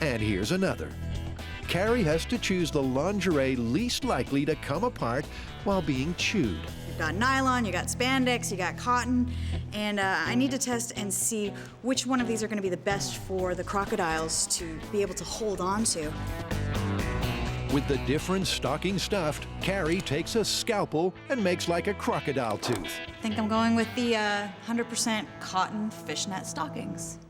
And here's another. Carrie has to choose the lingerie least likely to come apart while being chewed. You've got nylon, you got spandex, you got cotton, and I need to test and see which one of these are going to be the best for the crocodiles to be able to hold on to. With the different stocking stuffed, Carrie takes a scalpel and makes like a crocodile tooth. I think I'm going with the 100% cotton fishnet stockings.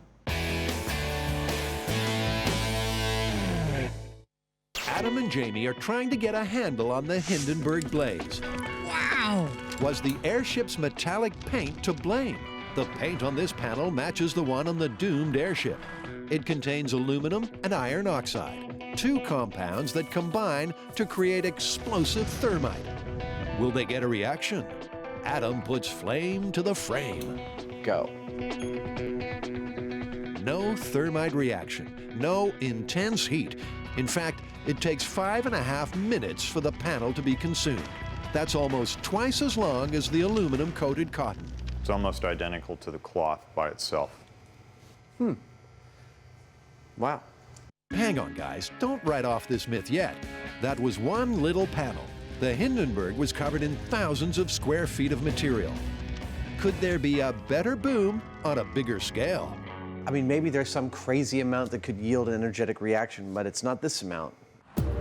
Adam and Jamie are trying to get a handle on the Hindenburg blaze. Wow! Was the airship's metallic paint to blame? The paint on this panel matches the one on the doomed airship. It contains aluminum and iron oxide, two compounds that combine to create explosive thermite. Will they get a reaction? Adam puts flame to the frame. Go. No thermite reaction, no intense heat. In fact, it takes 5.5 minutes for the panel to be consumed. That's almost twice as long as the aluminum-coated cotton. It's almost identical to the cloth by itself. Wow. Hang on, guys. Don't write off this myth yet. That was one little panel. The Hindenburg was covered in thousands of square feet of material. Could there be a better boom on a bigger scale? I mean, maybe there's some crazy amount that could yield an energetic reaction, but it's not this amount.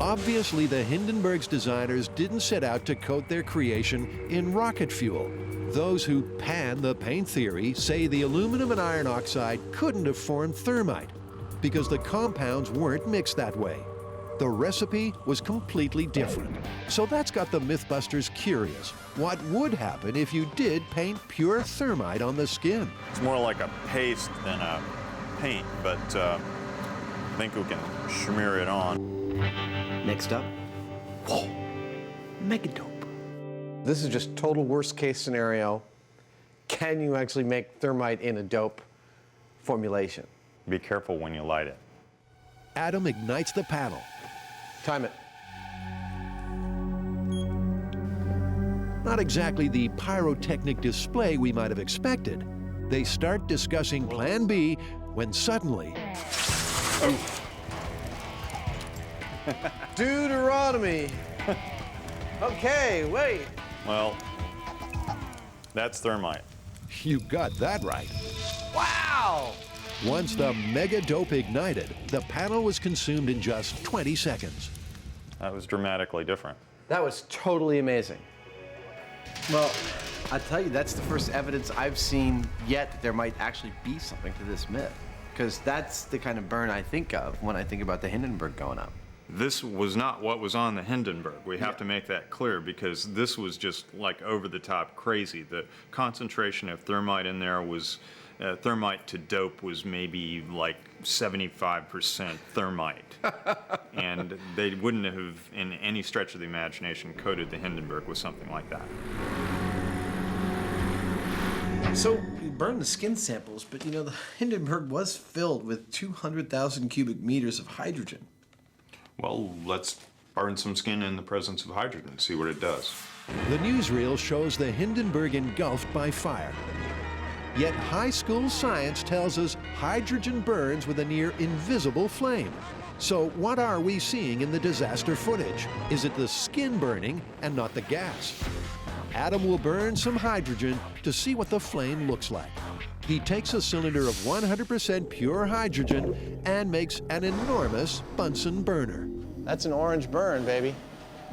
Obviously, the Hindenburg's designers didn't set out to coat their creation in rocket fuel. Those who pan the paint theory say the aluminum and iron oxide couldn't have formed thermite because the compounds weren't mixed that way. The recipe was completely different. So that's got the Mythbusters curious. What would happen if you did paint pure thermite on the skin? It's more like a paste than a paint, but I think we can smear it on. Next up. Whoa. Mega dope. This is just total worst case scenario. Can you actually make thermite in a dope formulation? Be careful when you light it. Adam ignites the panel. Time it. Not exactly the pyrotechnic display we might have expected. They start discussing Plan B when suddenly... Deuteronomy. Okay, wait. Well, that's thermite. You got that right. Wow! Once the mega dope ignited, the panel was consumed in just 20 seconds. That was dramatically different. That was totally amazing. Well, I tell you, that's the first evidence I've seen yet that there might actually be something to this myth. Because that's the kind of burn I think of when I think about the Hindenburg going up. This was not what was on the Hindenburg. We have to make that clear because this was just like over the top crazy. The concentration of thermite in there was, thermite to dope was maybe like 75% thermite. And they wouldn't have, in any stretch of the imagination, coated the Hindenburg with something like that. So, we burned the skin samples, but you know, the Hindenburg was filled with 200,000 cubic meters of hydrogen. Well, let's burn some skin in the presence of hydrogen and see what it does. The newsreel shows the Hindenburg engulfed by fire. Yet high school science tells us hydrogen burns with a near invisible flame. So what are we seeing in the disaster footage? Is it the skin burning and not the gas? Adam will burn some hydrogen to see what the flame looks like. He takes a cylinder of 100% pure hydrogen and makes an enormous Bunsen burner. That's an orange burn, baby.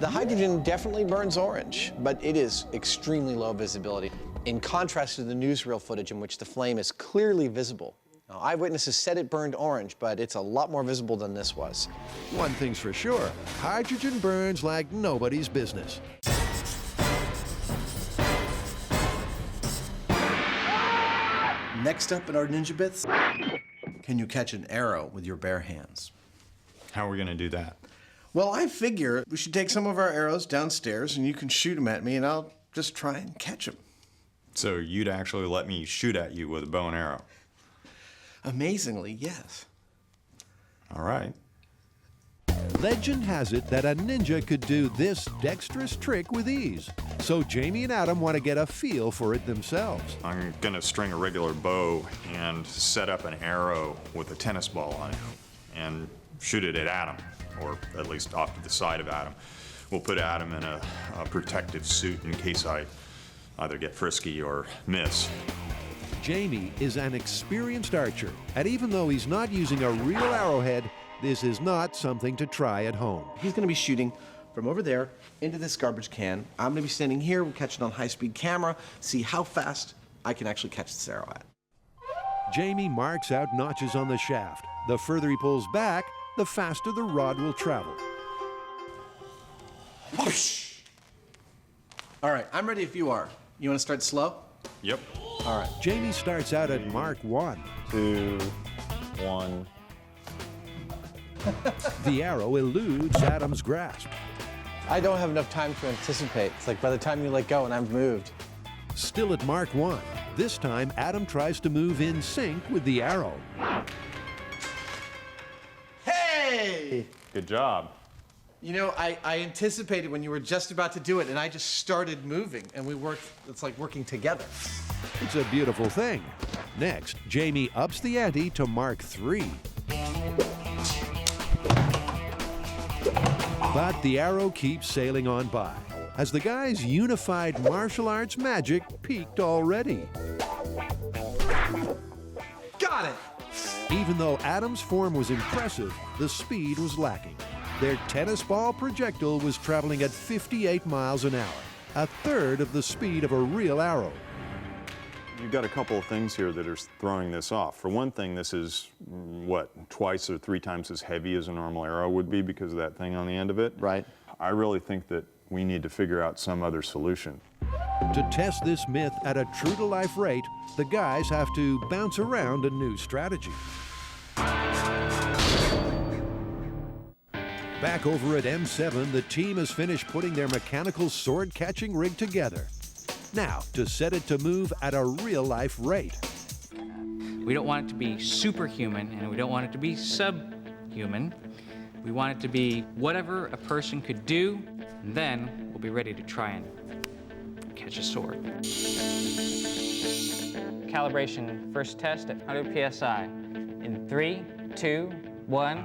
The hydrogen definitely burns orange, but it is extremely low visibility, in contrast to the newsreel footage in which the flame is clearly visible. Now, eyewitnesses said it burned orange, but it's a lot more visible than this was. One thing's for sure, hydrogen burns like nobody's business. Next up in our Ninja Bits, can you catch an arrow with your bare hands? How are we going to do that? Well, I figure we should take some of our arrows downstairs and you can shoot them at me and I'll just try and catch them. So you'd actually let me shoot at you with a bow and arrow? Amazingly, yes. All right. Legend has it that a ninja could do this dexterous trick with ease. So Jamie and Adam want to get a feel for it themselves. I'm going to string a regular bow and set up an arrow with a tennis ball on it and shoot it at Adam, or at least off to the side of Adam. We'll put Adam in a protective suit in case I either get frisky or miss. Jamie is an experienced archer, and even though he's not using a real arrowhead, this is not something to try at home. He's gonna be shooting from over there into this garbage can. I'm gonna be standing here, we'll catch it on high-speed camera, see how fast I can actually catch this arrow at. Jamie marks out notches on the shaft. The further he pulls back, the faster the rod will travel. Whoosh! All right, I'm ready if you are. You wanna start slow? Yep. All right. Jamie starts out at Mark 1. 2, 1. The arrow eludes Adam's grasp. I don't have enough time to anticipate. It's like by the time you let go and I've moved. Still at Mark 1. This time, Adam tries to move in sync with the arrow. Hey! Good job. You know, I anticipated when you were just about to do it, and I just started moving, and we worked, it's like working together. It's a beautiful thing. Next, Jamie ups the ante to Mark 3. But the arrow keeps sailing on by, as the guy's unified martial arts magic peaked already. Got it! Even though Adam's form was impressive, the speed was lacking. Their tennis ball projectile was traveling at 58 miles an hour, a third of the speed of a real arrow. You've got a couple of things here that are throwing this off. For one thing, this is, what, twice or 3 times as heavy as a normal arrow would be because of that thing on the end of it. Right. I really think that we need to figure out some other solution. To test this myth at a true-to-life rate, the guys have to bounce around a new strategy. Back over at M7, the team has finished putting their mechanical sword-catching rig together. Now, to set it to move at a real-life rate. We don't want it to be superhuman, and we don't want it to be subhuman. We want it to be whatever a person could do, and then we'll be ready to try and catch a sword. Calibration, first test at 100 PSI. In 3, 2, 1.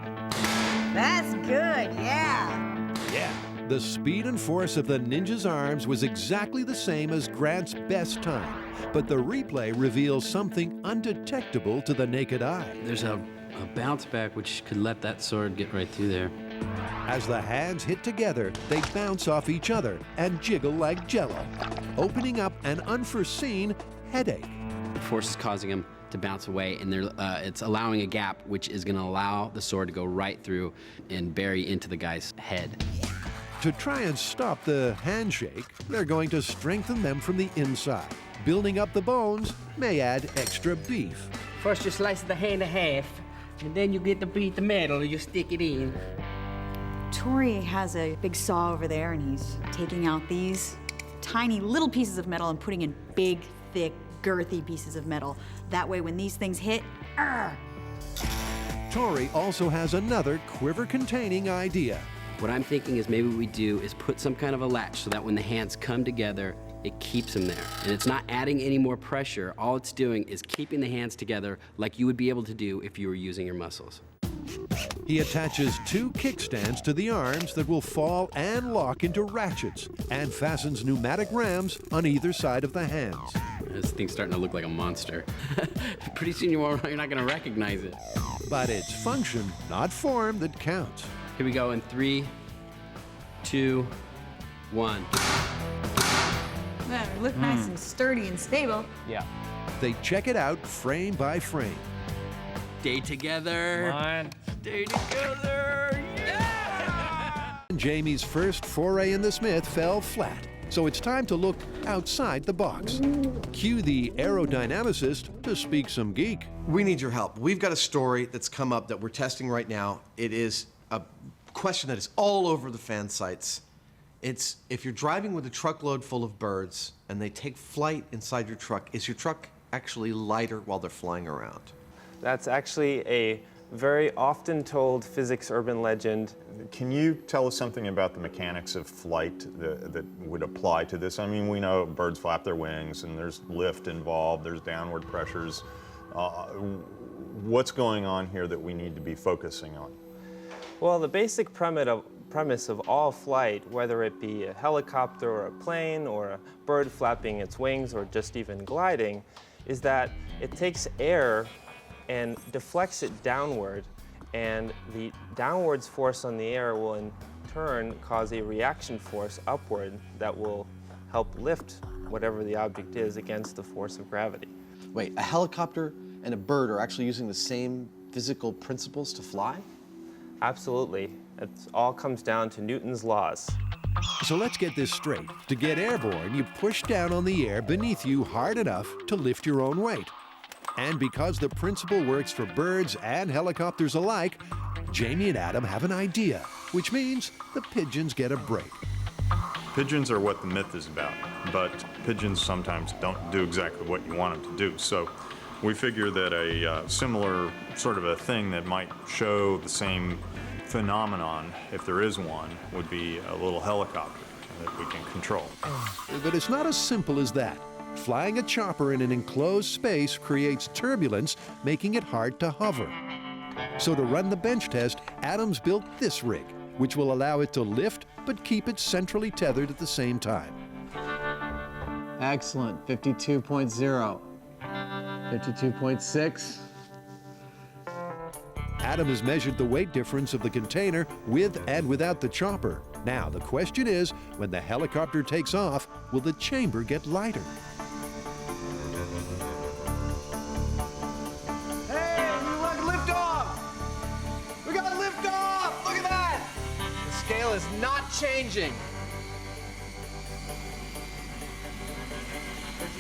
That's good, yeah. Yeah, the speed and force of the ninja's arms was exactly the same as Grant's best time, but the replay reveals something undetectable to the naked eye. There's a bounce back which could let that sword get right through there. As the hands hit together, they bounce off each other and jiggle like jello, opening up an unforeseen headache. The force is causing him to bounce away, and it's allowing a gap which is going to allow the sword to go right through and bury into the guy's head. To try and stop the handshake, they're going to strengthen them from the inside. Building up the bones may add extra beef. First you slice the hand in half, and then you get to beat the metal, you stick it in. Tori has a big saw over there, and he's taking out these tiny little pieces of metal and putting in big, thick, girthy pieces of metal. That way when these things hit, Tori also has another quiver-containing idea. What I'm thinking is maybe what we do is put some kind of a latch so that when the hands come together, it keeps them there. And it's not adding any more pressure. All it's doing is keeping the hands together like you would be able to do if you were using your muscles. He attaches 2 kickstands to the arms that will fall and lock into ratchets, and fastens pneumatic rams on either side of the hands. This thing's starting to look like a monster. Pretty soon you're not going to recognize it. But it's function, not form, that counts. Here we go in 3, 2, 1. That look nice and sturdy and stable. Yeah. They check it out frame by frame. Stay together. Come on. Stay together. Yeah! Jamie's first foray in this myth fell flat, so it's time to look outside the box. Cue the aerodynamicist to speak some geek. We need your help. We've got a story that's come up that we're testing right now. It is a question that is all over the fan sites. It's if you're driving with a truckload full of birds and they take flight inside your truck, is your truck actually lighter while they're flying around? That's actually a very often told physics urban legend. Can you tell us something about the mechanics of flight that would apply to this? I mean, we know birds flap their wings and there's lift involved, there's downward pressures. What's going on here that we need to be focusing on? Well, the basic premise of all flight, whether it be a helicopter or a plane or a bird flapping its wings or just even gliding, is that it takes air and deflects it downward, and the downwards force on the air will in turn cause a reaction force upward that will help lift whatever the object is against the force of gravity. Wait, a helicopter and a bird are actually using the same physical principles to fly? Absolutely. It all comes down to Newton's laws. So let's get this straight. To get airborne, you push down on the air beneath you hard enough to lift your own weight. And because the principle works for birds and helicopters alike, Jamie and Adam have an idea, which means the pigeons get a break. Pigeons are what the myth is about, but pigeons sometimes don't do exactly what you want them to do. So we figure that a similar sort of a thing that might show the same phenomenon, if there is one, would be a little helicopter that we can control. But it's not as simple as that. Flying a chopper in an enclosed space creates turbulence, making it hard to hover. So to run the bench test, Adam's built this rig, which will allow it to lift but keep it centrally tethered at the same time. Excellent. 52.0. 52.6. Adam has measured the weight difference of the container with and without the chopper. Now, the question is, when the helicopter takes off, will the chamber get lighter? Hey, look, lift off! We got lift off! Look at that! The scale is not changing.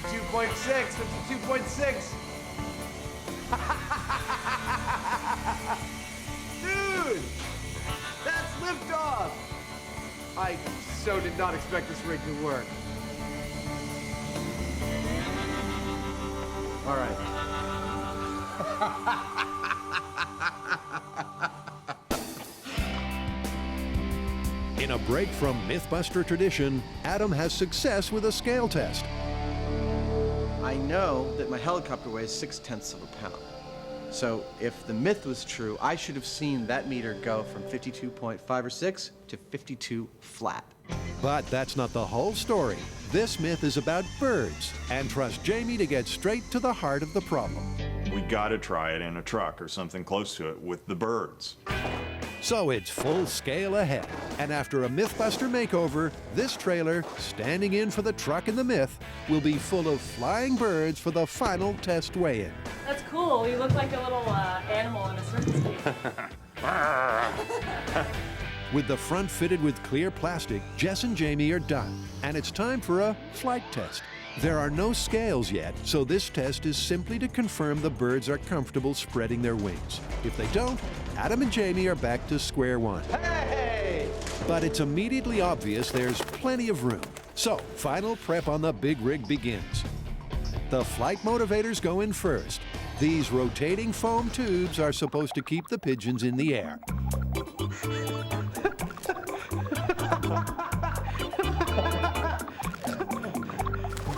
52.6, 52.6. Dude, that's liftoff. I so did not expect this rig to work. All right. In a break from Mythbuster tradition, Adam has success with a scale test. I know that my helicopter weighs 0.6 of a pound. So if the myth was true, I should have seen that meter go from 52.5 or 6 to 52 flat. But that's not the whole story. This myth is about birds, and trust Jamie to get straight to the heart of the problem. We gotta try it in a truck or something close to it with the birds. So it's full scale ahead. And after a Mythbuster makeover, this trailer, standing in for the truck and the myth, will be full of flying birds for the final test weigh-in. That's cool. You look like a little animal in a circus cage. With the front fitted with clear plastic, Jess and Jamie are done. And it's time for a flight test. There are no scales yet, so this test is simply to confirm the birds are comfortable spreading their wings. If they don't, Adam and Jamie are back to square one. Hey! But it's immediately obvious there's plenty of room. So, final prep on the big rig begins. The flight motivators go in first. These rotating foam tubes are supposed to keep the pigeons in the air.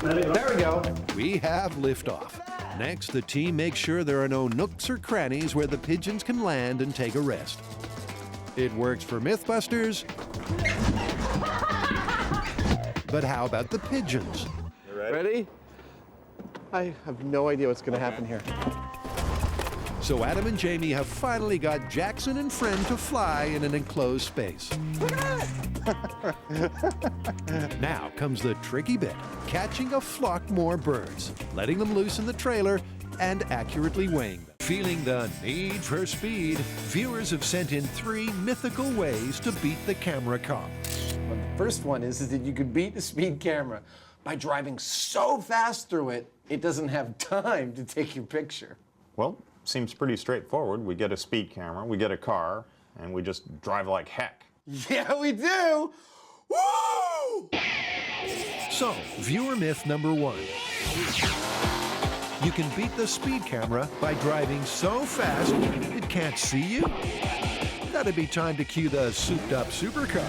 There we go. We have liftoff. Next, the team makes sure there are no nooks or crannies where the pigeons can land and take a rest. It works for Mythbusters. But how about the pigeons? You ready? I have no idea what's going to happen here. So Adam and Jamie have finally got Jackson and friend to fly in an enclosed space. Now comes the tricky bit, catching a flock more birds, letting them loose in the trailer, and accurately weighing them. Feeling the need for speed, viewers have sent in 3 mythical ways to beat the camera cop. Well, the first one is that you could beat the speed camera by driving so fast through it, it doesn't have time to take your picture. Well, seems pretty straightforward. We get a speed camera, we get a car, and we just drive like heck. Yeah, we do! Woo! So, viewer myth number 1. You can beat the speed camera by driving so fast it can't see you? That'd be time to cue the souped-up supercar.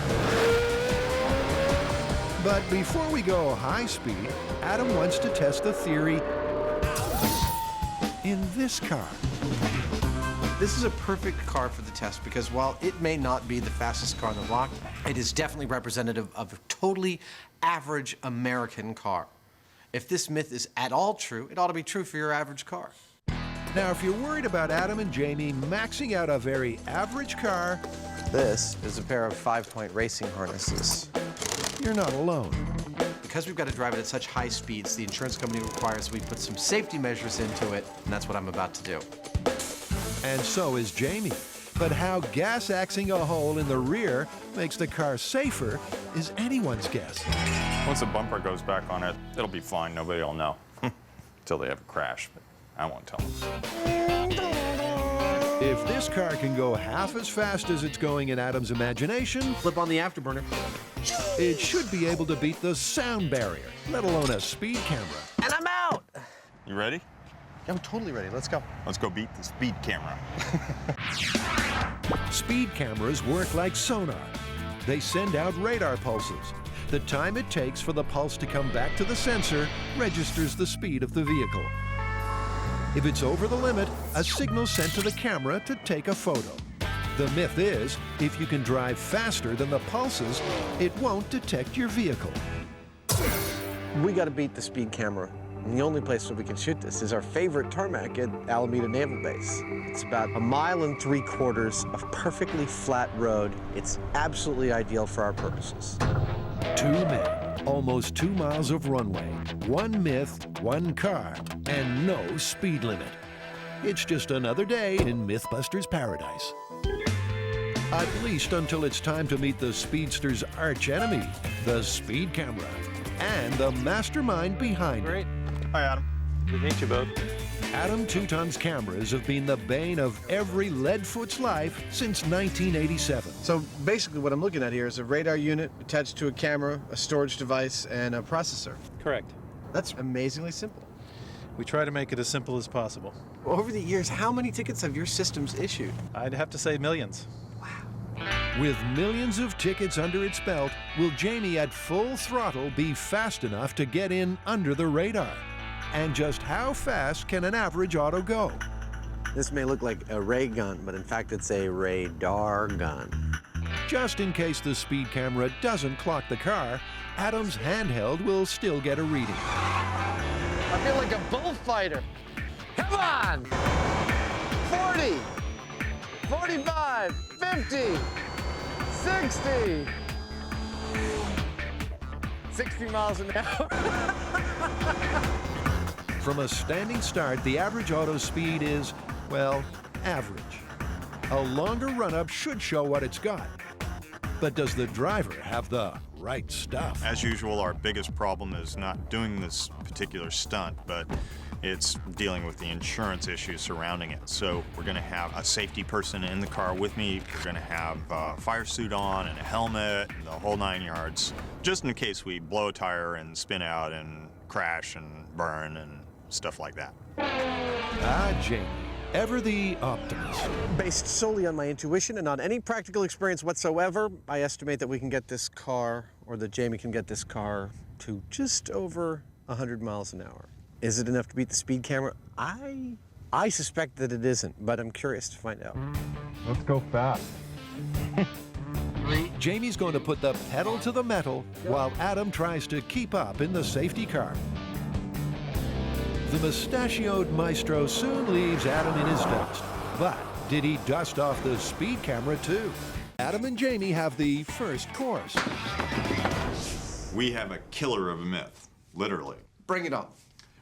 But before we go high speed, Adam wants to test the theory in this car. This is a perfect car for the test because while it may not be the fastest car on the block, it is definitely representative of a totally average American car. If this myth is at all true, it ought to be true for your average car. Now, if you're worried about Adam and Jamie maxing out a very average car, This is a pair of 5-point racing harnesses. you're not alone. Because we've got to drive it at such high speeds, the insurance company requires we put some safety measures into it, and that's what I'm about to do. And so is Jamie. But how gas-axing a hole in the rear makes the car safer is anyone's guess. Once the bumper goes back on it, it'll be fine. Nobody will know until they have a crash. But I won't tell them. If this car can go half as fast as it's going in Adam's imagination, Flip on the afterburner. it should be able to beat the sound barrier, let alone a speed camera. And I'm out! You ready? I'm totally ready. Let's go. Let's go beat the speed camera. Speed cameras work like sonar. They send out radar pulses. The time it takes for the pulse to come back to the sensor registers the speed of the vehicle. If it's over the limit, a signal's sent to the camera to take a photo. The myth is, if you can drive faster than the pulses, it won't detect your vehicle. We got to beat the speed camera. And the only place where we can shoot this is our favorite tarmac at Alameda Naval Base. It's about 1.75 miles of perfectly flat road. It's absolutely ideal for our purposes. 2 men, almost 2 miles of runway, 1 myth, 1 car, and no speed limit. It's just another day in MythBusters paradise. At least until it's time to meet the speedster's arch enemy, the speed camera, and the mastermind behind it. Hi, Adam. Good to meet you both. Adam Teuton's cameras have been the bane of every leadfoot's life since 1987. So basically what I'm looking at here is a radar unit attached to a camera, a storage device, and a processor. Correct. That's amazingly simple. We try to make it as simple as possible. Over the years, how many tickets have your systems issued? I'd have to say millions. With millions of tickets under its belt, will Jamie at full throttle be fast enough to get in under the radar? And just how fast can an average auto go? This may look like a ray gun, but in fact it's a radar gun. Just in case the speed camera doesn't clock the car, Adam's handheld will still get a reading. I feel like a bullfighter. Come on! 40, 45, 50, 60, 60 miles an hour. From a standing start, the average auto speed is, well, average. A longer run-up should show what it's got. But does the driver have the right stuff? As usual, our biggest problem is not doing this particular stunt, but it's dealing with the insurance issues surrounding it. So we're going to have a safety person in the car with me. We're going to have a fire suit on and a helmet and the whole 9 yards, just in case we blow a tire and spin out and crash and burn and stuff like that. Ah, Jamie, ever the optimist. Based solely on my intuition and not any practical experience whatsoever, I estimate that we can get this car, or that Jamie can get this car, to just over 100 miles an hour. Is it enough to beat the speed camera? I suspect that it isn't, but I'm curious to find out. Let's go fast. Jamie's going to put the pedal to the metal while Adam tries to keep up in the safety car. The mustachioed maestro soon leaves Adam in his dust. But did he dust off the speed camera too? Adam and Jamie have the first course. We have a killer of a myth, literally. Bring it on.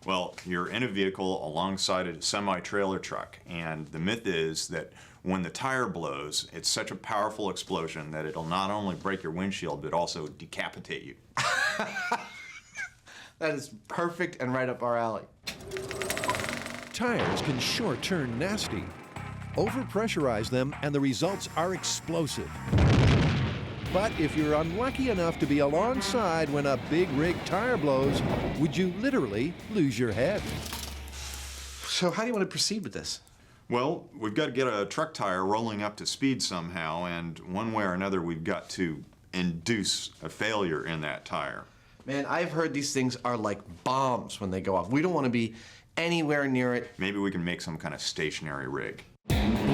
Well, you're in a vehicle alongside a semi-trailer truck, and the myth is that when the tire blows, it's such a powerful explosion that it'll not only break your windshield, but also decapitate you. That is perfect and right up our alley. Tires can sure turn nasty. Overpressurize them and the results are explosive. But if you're unlucky enough to be alongside when a big rig tire blows, would you literally lose your head? So how do you want to proceed with this? Well, we've got to get a truck tire rolling up to speed somehow, and one way or another, we've got to induce a failure in that tire. Man, I've heard these things are like bombs when they go off. We don't want to be anywhere near it. Maybe we can make some kind of stationary rig.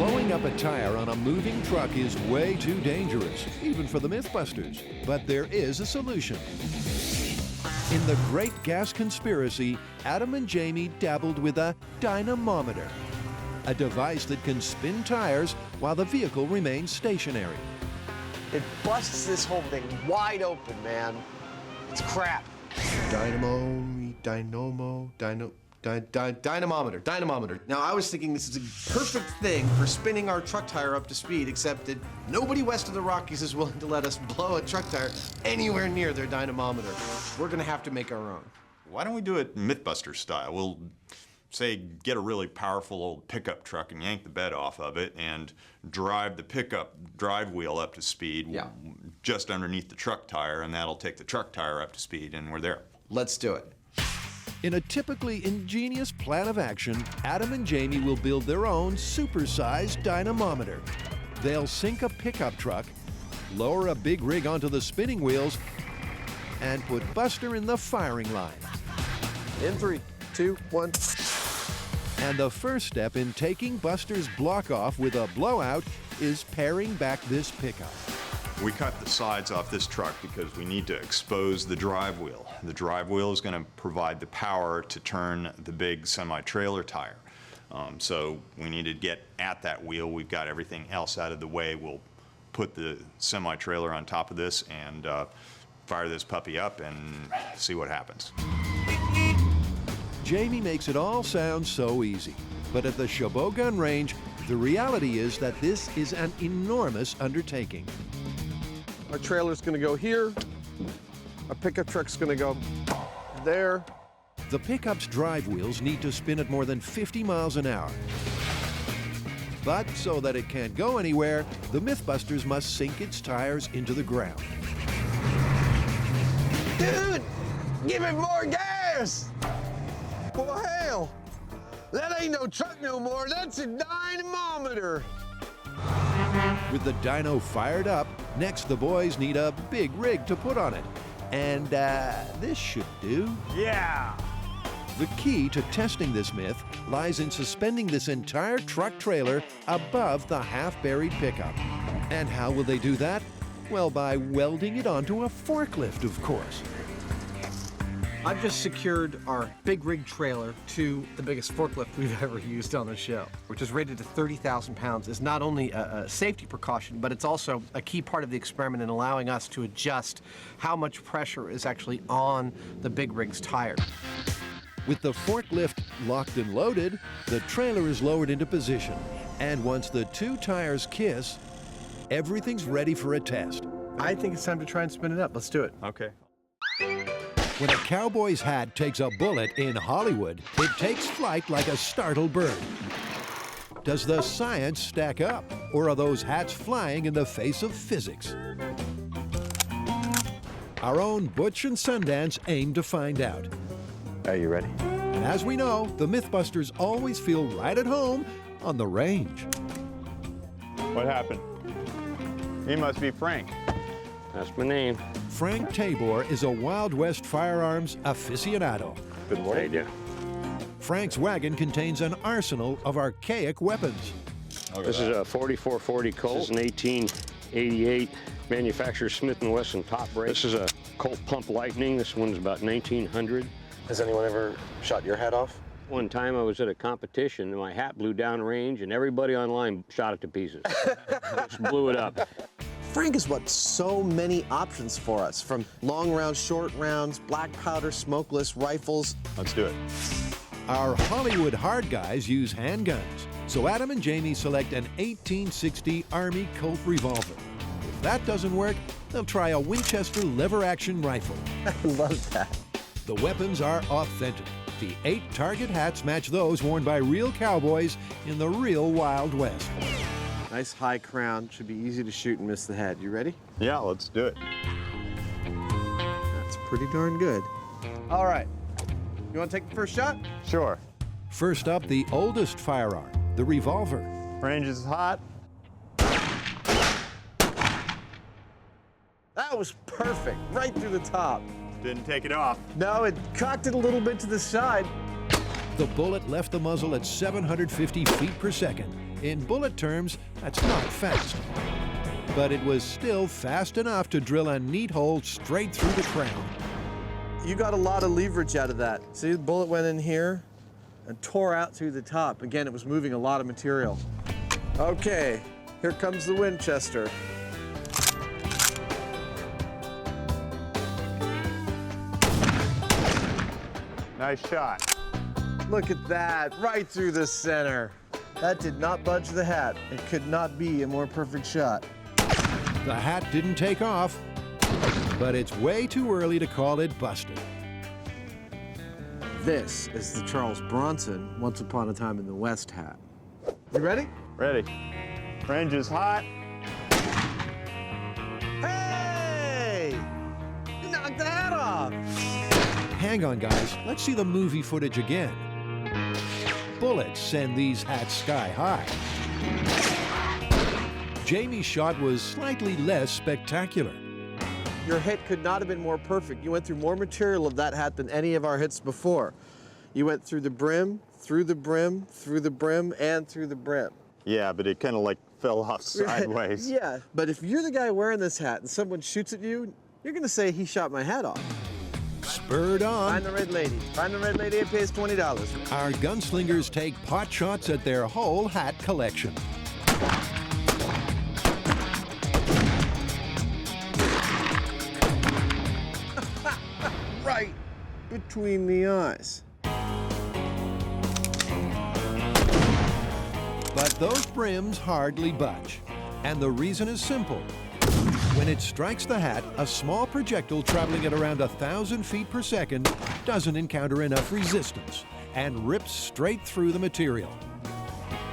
Blowing up a tire on a moving truck is way too dangerous, even for the MythBusters. But there is a solution. In the Great Gas Conspiracy, Adam and Jamie dabbled with a dynamometer, a device that can spin tires while the vehicle remains stationary. It busts this whole thing wide open, man. It's crap. Dynamometer. Now, I was thinking this is a perfect thing for spinning our truck tire up to speed, except that nobody west of the Rockies is willing to let us blow a truck tire anywhere near their dynamometer. We're gonna have to make our own. Why don't we do it MythBusters style? We'll say get a really powerful old pickup truck and yank the bed off of it and drive the pickup drive wheel up to speed just underneath the truck tire, and that'll take the truck tire up to speed, and we're there. Let's do it. In a typically ingenious plan of action, Adam and Jamie will build their own supersized dynamometer. They'll sink a pickup truck, lower a big rig onto the spinning wheels, and put Buster in the firing line. In 3, 2, 1. And the first step in taking Buster's block off with a blowout is paring back this pickup. We cut the sides off this truck because we need to expose the drive wheel. The drive wheel is going to provide the power to turn the big semi-trailer tire. So we need to get at that wheel. We've got everything else out of the way. We'll put the semi-trailer on top of this and fire this puppy up and see what happens. Jamie makes it all sound so easy, but at the Chabot gun range, the reality is that this is an enormous undertaking. Our trailer's gonna go here. Our pickup truck's gonna go there. The pickup's drive wheels need to spin at more than 50 miles an hour. But so that it can't go anywhere, the MythBusters must sink its tires into the ground. Dude, give it more gas! Well, hell, that ain't no truck no more. That's a dynamometer. With the dyno fired up, next the boys need a big rig to put on it. And this should do. Yeah! The key to testing this myth lies in suspending this entire truck trailer above the half-buried pickup. And how will they do that? Well, by welding it onto a forklift, of course. I've just secured our big rig trailer to the biggest forklift we've ever used on the show, which is rated to 30,000 pounds. It's not only a safety precaution, but it's also a key part of the experiment in allowing us to adjust how much pressure is actually on the big rig's tire. With the forklift locked and loaded, the trailer is lowered into position. And once the two tires kiss, everything's ready for a test. I think it's time to try and spin it up. Let's do it. Okay. When a cowboy's hat takes a bullet in Hollywood, it takes flight like a startled bird. Does the science stack up, or are those hats flying in the face of physics? Our own Butch and Sundance aim to find out. Are you ready? And as we know, the MythBusters always feel right at home on the range. What happened? He must be Frank. That's my name. Frank Tabor is a Wild West firearms aficionado. Good morning. Yeah. Frank's wagon contains an arsenal of archaic weapons. This is a 4440 Colt. This is an 1888 manufacturer Smith & Wesson top brace. This is a Colt Pump Lightning. This one's about 1900. Has anyone ever shot your hat off? One time I was at a competition and my hat blew downrange and everybody online shot it to pieces. Just blew it up. Frank has what so many options for us, from long rounds, short rounds, black powder, smokeless, rifles. Let's do it. Our Hollywood hard guys use handguns, so Adam and Jamie select an 1860 Army Colt revolver. If that doesn't work, they'll try a Winchester lever-action rifle. I love that. The weapons are authentic. The 8 target hats match those worn by real cowboys in the real Wild West. Nice high crown. Should be easy to shoot and miss the head. You ready? Yeah, let's do it. That's pretty darn good. All right. You want to take the first shot? Sure. First up, the oldest firearm, the revolver. Range is hot. That was perfect. Right through the top. Didn't take it off. No, it cocked it a little bit to the side. The bullet left the muzzle at 750 feet per second, In bullet terms, that's not fast. But it was still fast enough to drill a neat hole straight through the crown. You got a lot of leverage out of that. See, the bullet went in here and tore out through the top. Again, it was moving a lot of material. Okay, here comes the Winchester. Nice shot. Look at that, right through the center. That did not budge the hat. It could not be a more perfect shot. The hat didn't take off, but it's way too early to call it busted. This is the Charles Bronson Once Upon a Time in the West hat. You ready? Ready. Range is hot. Hey! You knocked the hat off! Hang on, guys. Let's see the movie footage again. Bullets send these hats sky high. Jamie's shot was slightly less spectacular. Your hit could not have been more perfect. You went through more material of that hat than any of our hits before. You went through the brim, through the brim, through the brim, and through the brim. Yeah, but it kind of like fell off sideways. Yeah, but if you're the guy wearing this hat and someone shoots at you, you're gonna say he shot my hat off. Spurred on, Find the red lady. Find the red lady, it pays $20. our gunslingers take pot shots at their whole hat collection. Right between the eyes. But those brims hardly budge. And the reason is simple. When it strikes the hat, a small projectile traveling at around 1,000 feet per second doesn't encounter enough resistance and rips straight through the material.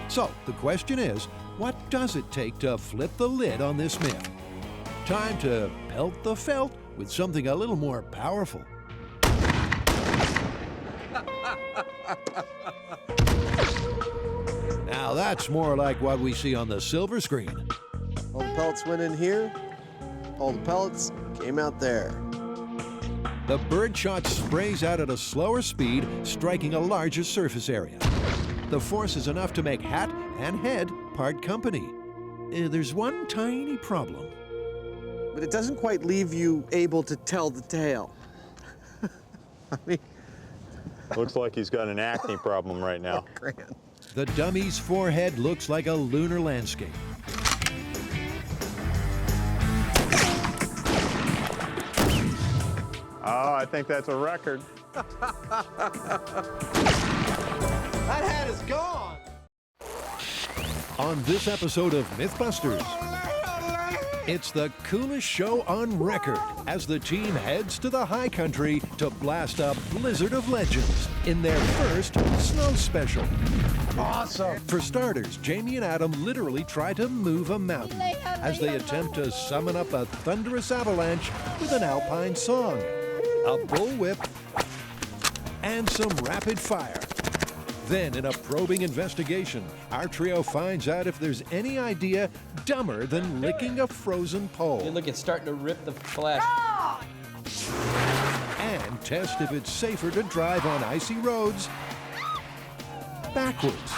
So the question is, what does it take to flip the lid on this myth? Time to pelt the felt with something a little more powerful. Now that's more like what we see on the silver screen. All the pellets went in here. All the pellets came out there. The birdshot sprays out at a slower speed, striking a larger surface area. The force is enough to make hat and head part company. There's one tiny problem. But it doesn't quite leave you able to tell the tale. I mean, Looks like he's got an acne problem right now. The dummy's forehead looks like a lunar landscape. Oh, I think that's a record. that hat is gone. On this episode of MythBusters, it's the coolest show on record as the team heads to the high country to blast a blizzard of legends in their first snow special. Awesome. For starters, Jamie and Adam literally try to move a mountain as they attempt to summon up a thunderous avalanche with an alpine song, a bullwhip, and some rapid fire. Then, in a probing investigation, our trio finds out if there's any idea dumber than licking a frozen pole. Hey, look, it's starting to rip the flesh. And test if it's safer to drive on icy roads backwards.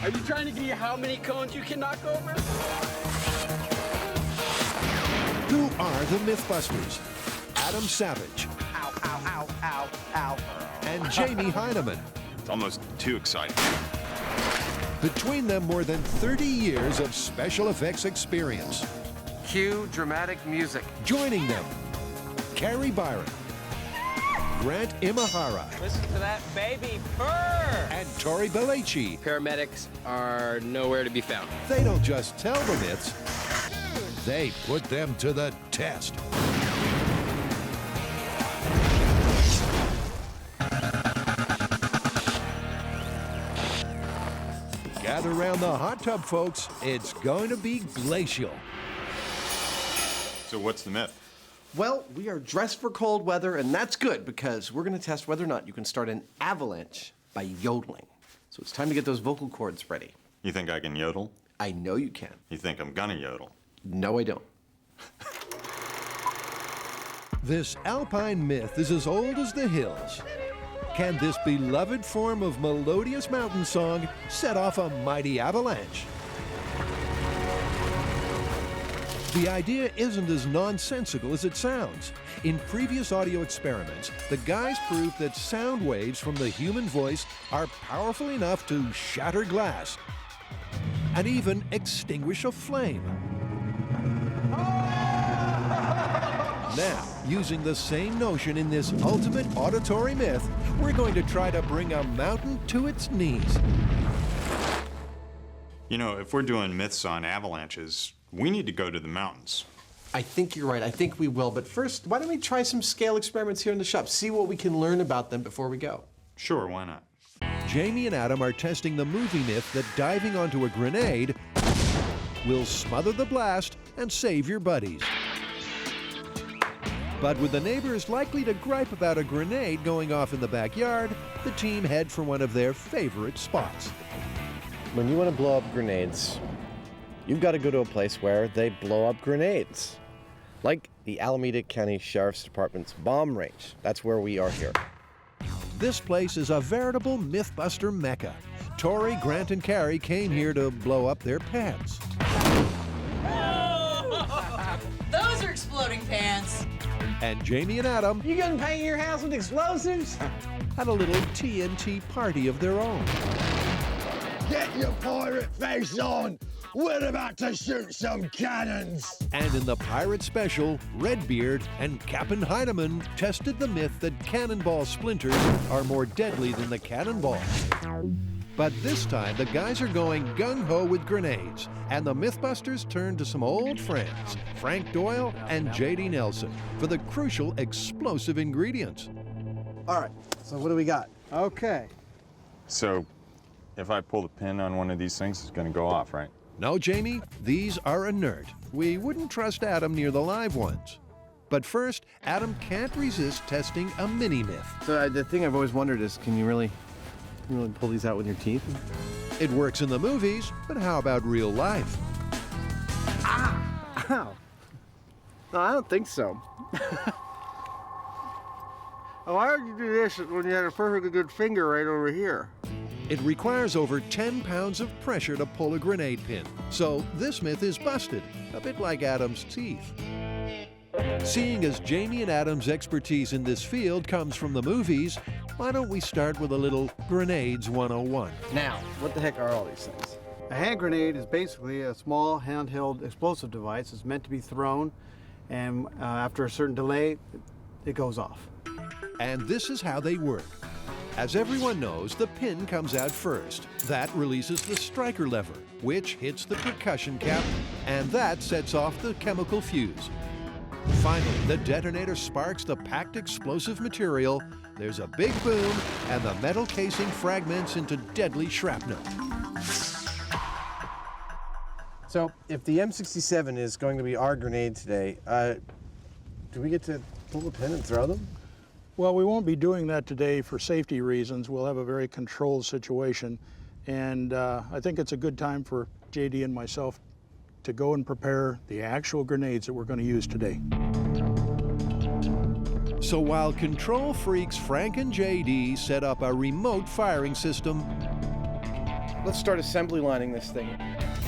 Are you trying to give me how many cones you can knock over? Who are the MythBusters? Adam Savage. Ow, ow, ow, ow, ow. And Jamie Heineman. It's almost too exciting. Between them, more than 30 years of special effects experience. Cue dramatic music. Joining them, Carrie Byron, Grant Imahara, Listen to that baby purr. and Tori Belleci. Paramedics are nowhere to be found. They don't just tell the myths, they put them to the test. Gather around the hot tub, folks. It's going to be glacial. So what's the myth? Well, we are dressed for cold weather, and that's good because we're going to test whether or not you can start an avalanche by yodeling. So it's time to get those vocal cords ready. You think I can yodel? I know you can. You think I'm gonna yodel? No, I don't. This alpine myth is as old as the hills. Can this beloved form of melodious mountain song set off a mighty avalanche? The idea isn't as nonsensical as it sounds. In previous audio experiments, the guys proved that sound waves from the human voice are powerful enough to shatter glass and even extinguish a flame. Now, using the same notion in this ultimate auditory myth, we're going to try to bring a mountain to its knees. You know, if we're doing myths on avalanches, we need to go to the mountains. I think you're right. I think we will. But first, why don't we try some scale experiments here in the shop? See what we can learn about them before we go. Sure, why not? Jamie and Adam are testing the movie myth that diving onto a grenade will smother the blast and save your buddies. But with the neighbors likely to gripe about a grenade going off in the backyard, the team head for one of their favorite spots. When you want to blow up grenades, you've got to go to a place where they blow up grenades. Like the Alameda County Sheriff's Department's bomb range. That's where we are here. This place is a veritable Mythbuster mecca. Tori, Grant, and Carrie came here to blow up their pants. Those are exploding pants. And Jamie and Adam, You gonna paint your house with explosives? had a little TNT party of their own. Get your pirate face on! We're about to shoot some cannons! And in the Pirate Special, Redbeard and Captain Heinemann tested the myth that cannonball splinters are more deadly than the cannonball. But this time, the guys are going gung-ho with grenades, and the Mythbusters turn to some old friends, Frank Doyle and J.D. Nelson, for the crucial explosive ingredients. All right, so what do we got? Okay. So, if I pull the pin on one of these things, it's going to go off, right? No, Jamie, these are inert. We wouldn't trust Adam near the live ones. But first, Adam can't resist testing a mini-myth. So the thing I've always wondered is, can you really pull these out with your teeth? It works in the movies, but how about real life? Ow. No, I don't think so. Why would you do this when you had a perfectly good finger right over here? It requires over 10 pounds of pressure to pull a grenade pin. So this myth is busted, a bit like Adam's teeth. Seeing as Jamie and Adam's expertise in this field comes from the movies, why don't we start with a little Grenades 101? Now, what the heck are all these things? A hand grenade is basically a small handheld explosive device. It's meant to be thrown, and after a certain delay, it goes off. And this is how they work. As everyone knows, the pin comes out first. That releases the striker lever, which hits the percussion cap, and that sets off the chemical fuse. Finally, the detonator sparks the packed explosive material. There's a big boom, and the metal casing fragments into deadly shrapnel. So, if the M67 is going to be our grenade today, do we get to pull the pin and throw them? Well, we won't be doing that today for safety reasons. We'll have a very controlled situation. And I think it's a good time for JD and myself to go and prepare the actual grenades that we're going to use today. So while control freaks Frank and JD set up a remote firing system, let's start assembly lining this thing.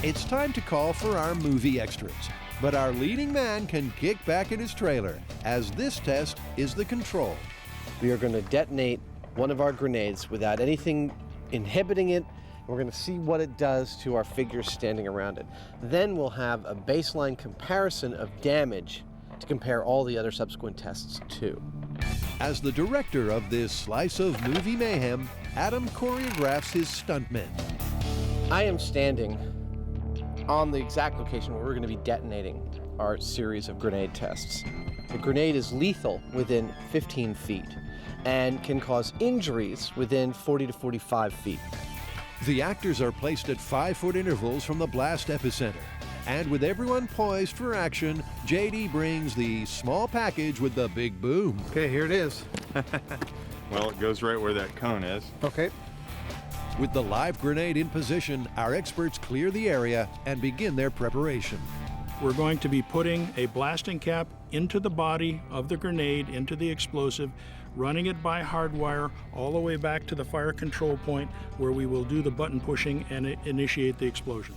It's time to call for our movie extras. But our leading man can kick back in his trailer, as this test is the control. We are going to detonate one of our grenades without anything inhibiting it. We're going to see what it does to our figures standing around it. Then we'll have a baseline comparison of damage to compare all the other subsequent tests to. As the director of this slice of movie mayhem, Adam choreographs his stuntmen. I am standing on the exact location where we're going to be detonating our series of grenade tests. The grenade is lethal within 15 feet and can cause injuries within 40 to 45 feet. The actors are placed at 5-foot intervals from the blast epicenter. And with everyone poised for action, JD brings the small package with the big boom. Okay, here it is. Well, it goes right where that cone is. Okay. With the live grenade in position, our experts clear the area and begin their preparation. We're going to be putting a blasting cap into the body of the grenade, into the explosive, running it by hardwire all the way back to the fire control point where we will do the button pushing and initiate the explosion.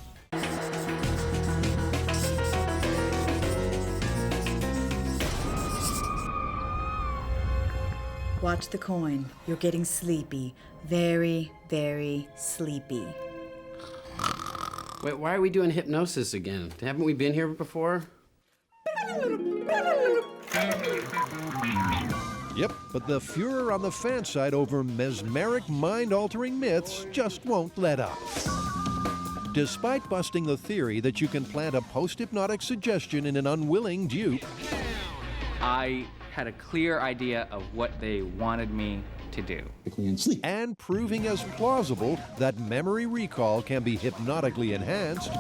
Watch the coin. You're getting sleepy. Very, very sleepy. Wait, why are we doing hypnosis again? Haven't we been here before? Yep, but the furor on the fan site over mesmeric, mind-altering myths just won't let up. Despite busting the theory that you can plant a post-hypnotic suggestion in an unwilling dupe, I had a clear idea of what they wanted me to do. And proving as plausible that memory recall can be hypnotically enhanced,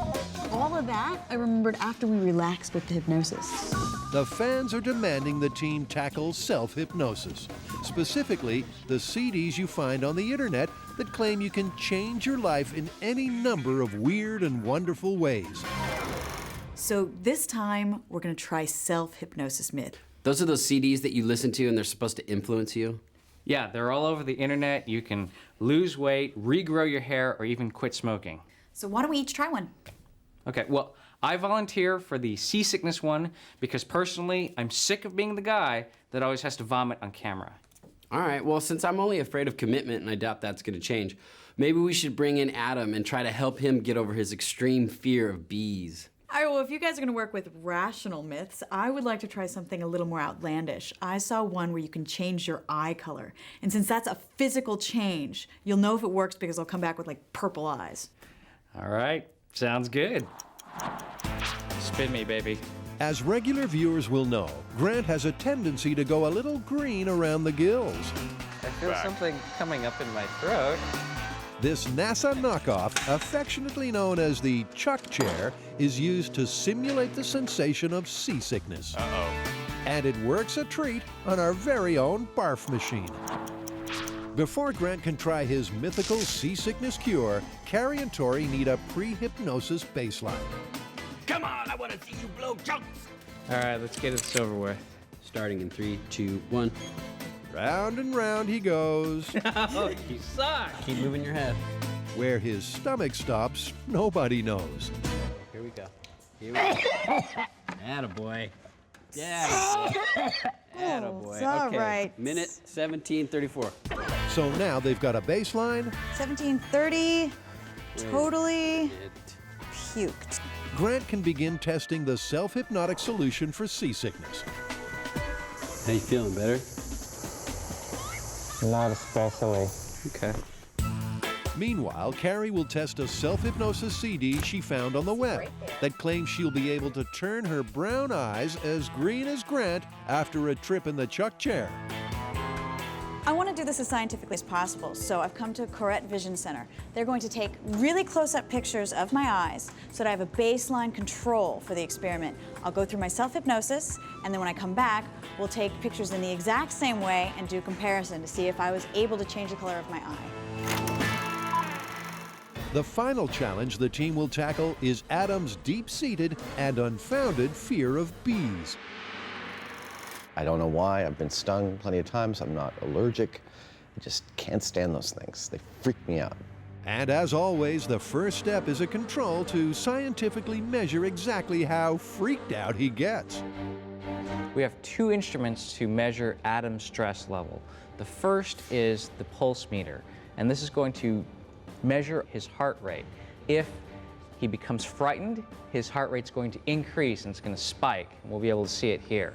All of that I remembered after we relaxed with the hypnosis. the fans are demanding the team tackle self-hypnosis. Specifically, the CDs you find on the internet that claim you can change your life in any number of weird and wonderful ways. So this time, we're gonna try self-hypnosis myth. Those are those CDs that you listen to and they're supposed to influence you? Yeah, they're all over the internet. You can lose weight, regrow your hair, or even quit smoking. So why don't we each try one? Okay, well, I volunteer for the seasickness one because personally, I'm sick of being the guy that always has to vomit on camera. All right, well, since I'm only afraid of commitment and I doubt that's gonna change, maybe we should bring in Adam and try to help him get over his extreme fear of bees. All right, well, if you guys are gonna work with rational myths, I would like to try something a little more outlandish. I saw one where you can change your eye color. And since that's a physical change, you'll know if it works because I'll come back with like purple eyes. All right, sounds good. Spin me, baby. As regular viewers will know, Grant has a tendency to go a little green around the gills. I feel something coming up in my throat. This NASA knockoff, affectionately known as the Chuck Chair, is used to simulate the sensation of seasickness. And it works a treat on our very own barf machine. Before Grant can try his mythical seasickness cure, Carrie and Tori need a pre-hypnosis baseline. Come on, I want to see you blow chunks. All right, let's get this over with. Starting in 3, 2, 1. Round and round he goes. Oh, you suck. Keep moving your head. Where his stomach stops, nobody knows. Here we go. Here we go. Attaboy. Yeah. Attaboy. It's all Okay. right. Minute 17:34. So now they've got a baseline. 1730, totally puked. Grant can begin testing the self-hypnotic solution for seasickness. How you feeling, better? Not especially. Okay. Meanwhile, Carrie will test a self-hypnosis CD she found on the web that claims she'll be able to turn her brown eyes as green as Grant after a trip in the Chuck Chair. I want to do this as scientifically as possible, so I've come to Corette Vision Center. They're going to take really close-up pictures of my eyes so that I have a baseline control for the experiment. I'll go through my self-hypnosis, and then when I come back, we'll take pictures in the exact same way and do comparison to see if I was able to change the color of my eye. The final challenge the team will tackle is Adam's deep-seated and unfounded fear of bees. I don't know why. I've been stung plenty of times. I'm not allergic. I just can't stand those things. They freak me out. And as always, the first step is a control to scientifically measure exactly how freaked out he gets. We have two instruments to measure Adam's stress level. The first is the pulse meter, and this is going to measure his heart rate. If he becomes frightened, his heart rate's going to increase and it's going to spike, and we'll be able to see it here.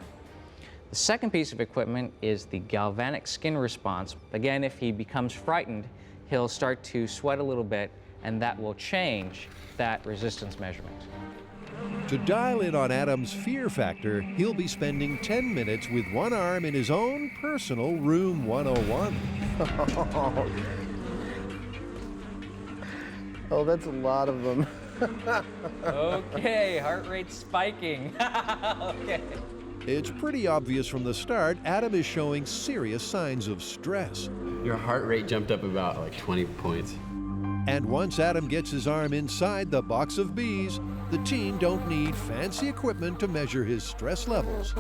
The second piece of equipment is the galvanic skin response. Again, if he becomes frightened, he'll start to sweat a little bit, and that will change that resistance measurement. To dial in on Adam's fear factor, he'll be spending 10 minutes with one arm in his own personal Room 101. Oh, that's a lot of them. Okay, heart rate spiking. Okay. It's pretty obvious from the start, Adam is showing serious signs of stress. Your heart rate jumped up about like 20 points. And once Adam gets his arm inside the box of bees, the team don't need fancy equipment to measure his stress levels.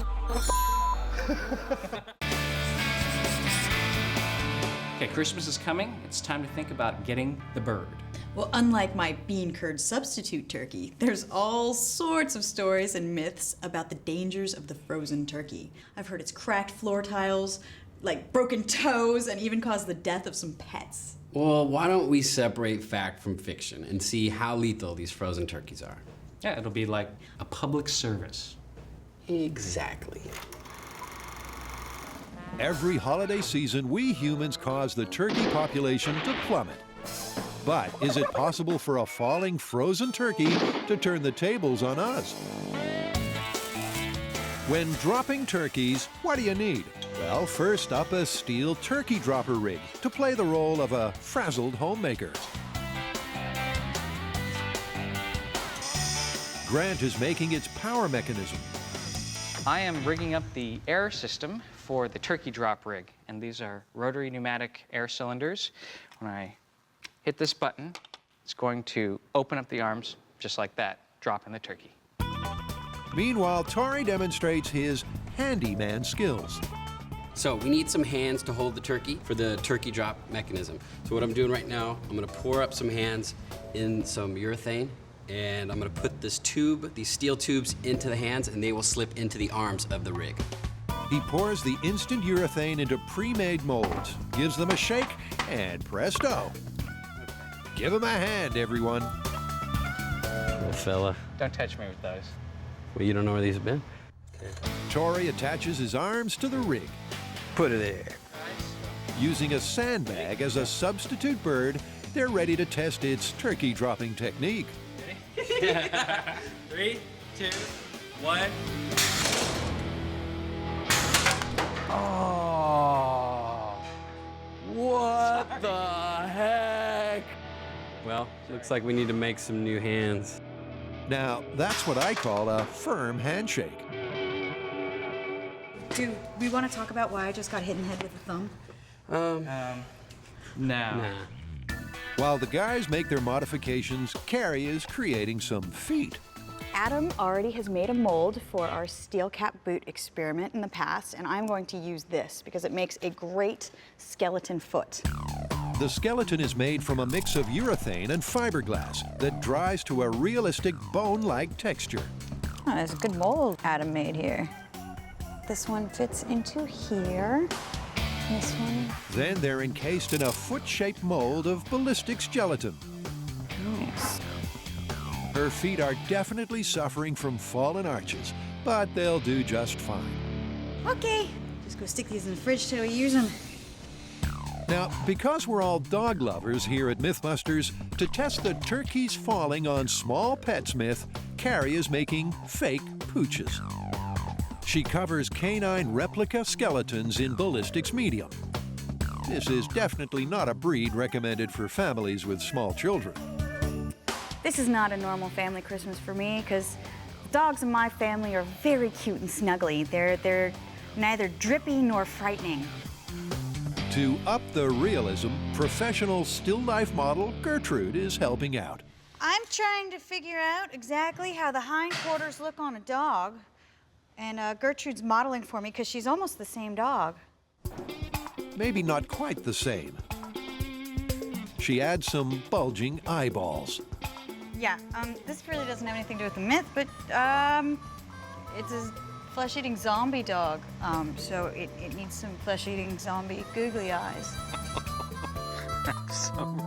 Okay, Christmas is coming. It's time to think about getting the bird. Well, unlike my bean curd substitute turkey, there's all sorts of stories and myths about the dangers of the frozen turkey. I've heard it's cracked floor tiles, like broken toes, and even caused the death of some pets. Well, why don't we separate fact from fiction and see how lethal these frozen turkeys are? Yeah, it'll be like a public service. Exactly. Every holiday season, we humans cause the turkey population to plummet. But is it possible for a falling frozen turkey to turn the tables on us? When dropping turkeys, what do you need? Well, first up, a steel turkey dropper rig to play the role of a frazzled homemaker. Grant is making its power mechanism. I am rigging up the air system for the turkey drop rig, and these are rotary pneumatic air cylinders. When I hit this button, it's going to open up the arms just like that, dropping the turkey. Meanwhile, Tori demonstrates his handyman skills. So we need some hands to hold the turkey for the turkey drop mechanism. So what I'm doing right now, I'm gonna pour up some hands in some urethane, and I'm gonna put this tube, these steel tubes, into the hands, and they will slip into the arms of the rig. He pours the instant urethane into pre-made molds, gives them a shake, and presto. Give him a hand, everyone. Little fella. Don't touch me with those. Well, you don't know where these have been? Tori attaches his arms to the rig. Put it there. Using a sandbag as a substitute bird, they're ready to test its turkey dropping technique. Ready? 3, 2, 1. Oh, what the heck? Well, looks like we need to make some new hands. Now, that's what I call a firm handshake. Do we want to talk about why I just got hit in the head with a thumb? No. While the guys make their modifications, Carrie is creating some feet. Adam already has made a mold for our steel cap boot experiment in the past, and I'm going to use this because it makes a great skeleton foot. The skeleton is made from a mix of urethane and fiberglass that dries to a realistic bone-like texture. Oh, there's a good mold Adam made here. This one fits into here. This one. Then they're encased in a foot-shaped mold of ballistics gelatin. Nice. Her feet are definitely suffering from fallen arches, but they'll do just fine. Okay, just go stick these in the fridge till we use them. Now, because we're all dog lovers here at MythBusters, to test the turkeys falling on small pets myth, Carrie is making fake pooches. She covers canine replica skeletons in ballistics medium. This is definitely not a breed recommended for families with small children. This is not a normal family Christmas for me because the dogs in my family are very cute and snuggly. They're neither drippy nor frightening. To up the realism, professional still life model Gertrude is helping out. I'm trying to figure out exactly how the hindquarters look on a dog. And Gertrude's modeling for me because she's almost the same dog. Maybe not quite the same. She adds some bulging eyeballs. Yeah, this really doesn't have anything to do with the myth, but it's a flesh-eating zombie dog. So it needs some flesh-eating zombie googly eyes. So